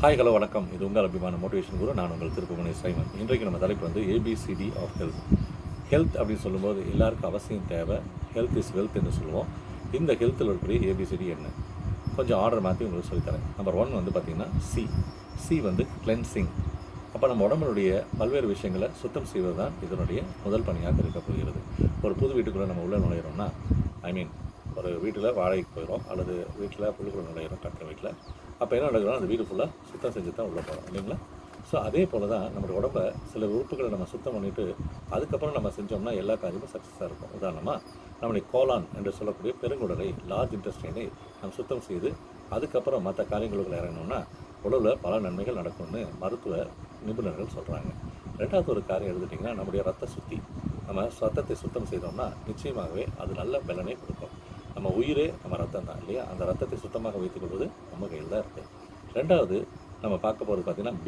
Hi hello வணக்கம். இது உங்கள் அபிமான மோட்டிவேஷன் குரு. நான் உங்கள் திருப்புமணி சைமன். இன்றைக்கு நம்ம தலைப்பு வந்து ஏபிசிடி ஆஃப் ஹெல்த். ஹெல்த் அப்படின்னு சொல்லும்போது எல்லாருக்கும் அவசியம் தேவை. ஹெல்த் இஸ் வெல்த் என்று சொல்லுவோம். இந்த ஹெல்த்தில் இருக்கக்கூடிய ஏபிசிடி என்ன? கொஞ்சம் ஆர்டர் மாற்றி உங்களுக்கு சொல்லித்தரேன். நம்பர் 1 வந்து பார்த்திங்கன்னா சி வந்து கிளென்சிங். அப்போ நம்ம உடம்புடைய பல்வேறு விஷயங்களை சுத்தம் செய்வது தான் இதனுடைய முதல் பணியாக இருக்க போகிறது. ஒரு புது வீட்டுக்குள்ளே நம்ம உள்ளே நுழையிறோம்னா, ஒரு வீட்டில் வாடகைக்கு போயிடும் அல்லது வீட்டில் புள்ளிக்குள்ள நுழையிறோம் கட்டுற வீட்டில். அப்போ என்ன நடக்கிறோம், அந்த வீடு ஃபுல்லாக சுத்தம் செஞ்சு தான் உள்ளே போகிறோம் இல்லைங்களா? ஸோ அதே போல் தான் நம்மளோட உடம்பை சில உறுப்புகளை நம்ம சுத்தம் பண்ணிவிட்டு அதுக்கப்புறம் நம்ம செஞ்சோம்னா எல்லா காரியமும் சக்ஸஸாக இருக்கும். உதாரணமாக நம்முடைய கோலான் என்று சொல்லக்கூடிய பெருங்குடலை, லார்ஜ் இன்டெஸ்டைனை நம்ம சுத்தம் செய்து அதுக்கப்புறம் மற்ற காரியங்களுக்குள்ள இறங்கணும்னா உடலில் பல நன்மைகள் நடக்கும்னு மருத்துவ நிபுணர்கள் சொல்கிறாங்க. ரெண்டாவது ஒரு காரியம் எடுத்துட்டிங்கன்னா, நம்முடைய ரத்த சுத்தி. நம்ம ரத்தத்தை சுத்தம் செய்தோம்னா நிச்சயமாகவே அது நல்ல பலனை கொடுக்கும். நம்ம உயிரே நம்ம ரத்தம் தான் இல்லையா? அந்த ரத்தத்தை சுத்தமாக வைத்துக்கொள்வது நம்ம கையில் தான் இருக்குது. ரெண்டாவது நம்ம பார்க்க போகிறது பார்த்திங்கன்னா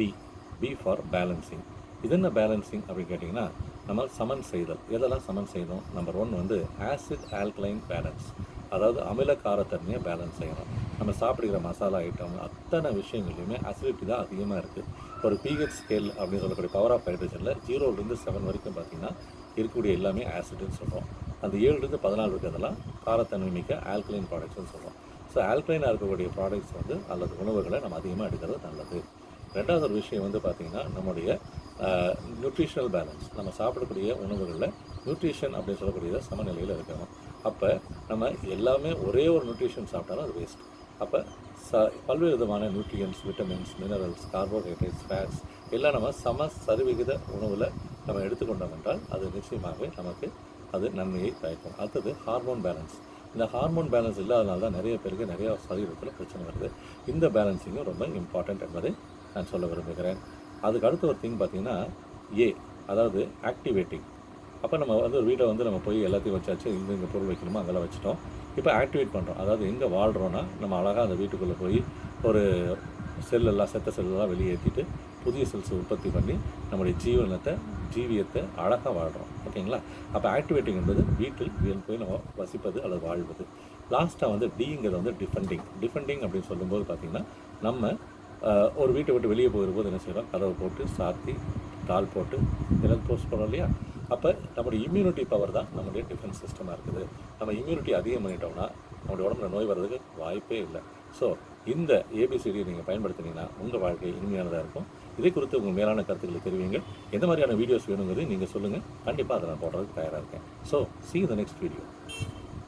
பி ஃபார் பேலன்சிங். இது என்ன பேலன்சிங் அப்படின்னு கேட்டிங்கன்னா, நம்ம சமன் செய்தல். எதெல்லாம் சமன் செய்யணும்? நம்பர் 1 வந்து ஆசிட் ஆல்கலைன் பேலன்ஸ். அதாவது அமில காரத்தன்மையை பேலன்ஸ் செய்யணும். நம்ம சாப்பிடுகிற மசாலா ஐட்டம் அத்தனை விஷயங்கள்லையுமே அசிடிட்டி தான் அதிகமாக இருக்குது. ஒரு பிஹெச் ஸ்கேல் அப்படின்னு சொல்லக்கூடிய பவர் ஆஃப் ஹைட்ரஜனில் 0லேருந்து 7 வரைக்கும் பார்த்திங்கன்னா இருக்கக்கூடிய எல்லாமே ஆசிட்னு சொல்கிறோம். அந்த 7லேருந்து 14 இருக்கிறதெல்லாம் காரத்தன்மை மிக்க ஆல்கலைன் ப்ராடக்ட்ஸ்னு சொல்கிறோம். ஸோ ஆல்கலைனாக இருக்கக்கூடிய ப்ராடக்ட்ஸ் வந்து அல்லது உணவுகளை நம்ம அதிகமாக எடுக்கிறது நல்லது. ரெண்டாவது ஒரு விஷயம் வந்து பார்த்திங்கன்னா, நம்முடைய நியூட்ரிஷனல் பேலன்ஸ். நம்ம சாப்பிடக்கூடிய உணவுகளில் நியூட்ரிஷன் அப்படின்னு சொல்லக்கூடியதை சமநிலையில் இருக்கணும். அப்போ நம்ம எல்லாமே ஒரே ஒரு நியூட்ரிஷன் சாப்பிட்டாலும் அது வேஸ்ட். அப்போ பல்வேறு விதமான nutrients, vitamins, minerals, carbohydrates, fats எல்லாம் நம்ம சரிவிகித உணவில் நம்ம எடுத்துக்கொண்டோம் என்றால் அது நிச்சயமாகவே நமக்கு அது நன்மையை பயக்கும். அடுத்தது ஹார்மோன் பேலன்ஸ். இந்த ஹார்மோன் பேலன்ஸ் இல்லாதனால தான் நிறைய பேருக்கு நிறையா சரீரத்தில் பிரச்சனை வருது. இந்த பேலன்ஸிங்கும் ரொம்ப இம்பார்ட்டண்ட் என்பதை நான் சொல்ல விரும்புகிறேன். அதுக்கு அடுத்த ஒரு திங் பார்த்திங்கன்னா அதாவது ஆக்டிவேட்டிங். அப்போ நம்ம வந்து ஒரு வீட்டை வந்து நம்ம போய் எல்லாத்தையும் வச்சாச்சு, இங்கே பொருள் வைக்கணுமோ அங்கெல்லாம் வச்சுட்டோம். இப்போ ஆக்டிவேட் பண்ணுறோம். அதாவது எங்கே வாழ்கிறோன்னா நம்ம அழகாக அந்த வீட்டுக்குள்ளே போய் ஒரு செத்த செல்லெல்லாம் வெளியேற்றிட்டு புதிய செல்ஸை உற்பத்தி பண்ணி நம்முடைய ஜீவியத்தை அழகாக வாழ்கிறோம். ஓகேங்களா? அப்போ ஆக்டிவேட்டிங் என்பது வீட்டில் போய் நம்ம வசிப்பது அல்லது வாழ்வது. லாஸ்ட்டாக வந்து டிங்கிறது வந்து டிஃபெண்டிங் அப்படின்னு சொல்லும்போது பார்த்திங்கன்னா, நம்ம ஒரு வீட்டை விட்டு வெளியே போகும்போது என்ன செய்கிறோம், கதவை போட்டு சாத்தி தாள் போட்டு இதெல்லாம் போஸ்ட் பண்ணோம் இல்லையா? அப்போ நம்முடைய இம்யூனிட்டி பவர் தான் நம்முடைய டிஃபென்ஸ் சிஸ்டமாக இருக்குது. நம்ம இம்யூனிட்டி அதிகம் பண்ணிட்டோம்னா நம்முடைய உடம்புல நோய் வர்றதுக்கு வாய்ப்பே இல்லை. ஸோ இந்த ஏபிசிடியை நீங்கள் பயன்படுத்தினீங்கன்னா உங்கள் வாழ்க்கை இனிமையானதாக இருக்கும். இதை குறித்து உங்கள் மேலான கருத்துக்களை தெரிவிங்கள். எந்த மாதிரியான வீடியோஸ் வேணுங்கிறது நீங்கள் சொல்லுங்கள். கண்டிப்பாக அதை நான் போடுறதுக்கு தயாராக இருக்கேன். So see you in the next video.